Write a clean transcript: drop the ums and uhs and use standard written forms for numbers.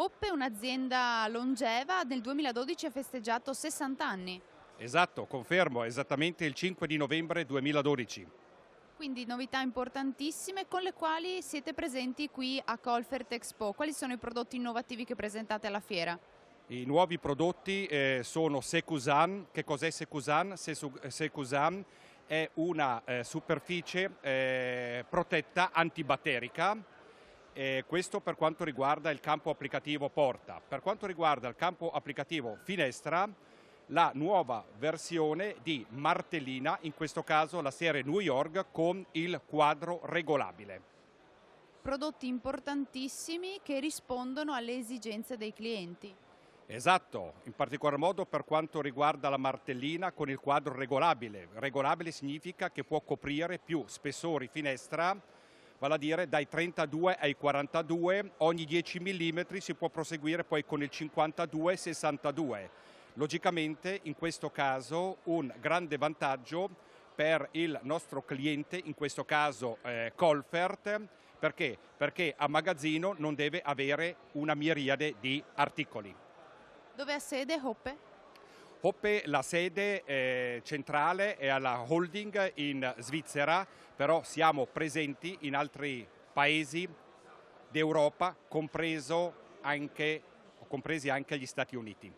Hoppe è un'azienda longeva, nel 2012 ha festeggiato 60 anni. Esatto, confermo, esattamente il 5 di novembre 2012. Quindi novità importantissime con le quali siete presenti qui a Colfert Expo. Quali sono i prodotti innovativi che presentate alla fiera? I nuovi prodotti sono Secousan. Che cos'è Secousan? Secousan è una superficie protetta antibatterica. Questo per quanto riguarda il campo applicativo porta. Per quanto riguarda il campo applicativo finestra, la nuova versione di martellina, in questo caso la serie New York con il quadro regolabile. Prodotti importantissimi che rispondono alle esigenze dei clienti. Esatto, in particolar modo per quanto riguarda la martellina con il quadro regolabile. Regolabile significa che può coprire più spessori finestra, vale a dire dai 32 ai 42, ogni 10 mm si può proseguire poi con il 52-62. Logicamente in questo caso un grande vantaggio per il nostro cliente, in questo caso Colfert, perché? Perché a magazzino non deve avere una miriade di articoli. Dove ha sede Hoppe? Hoppe, la sede centrale è alla holding in Svizzera, però siamo presenti in altri paesi d'Europa, compresi anche gli Stati Uniti.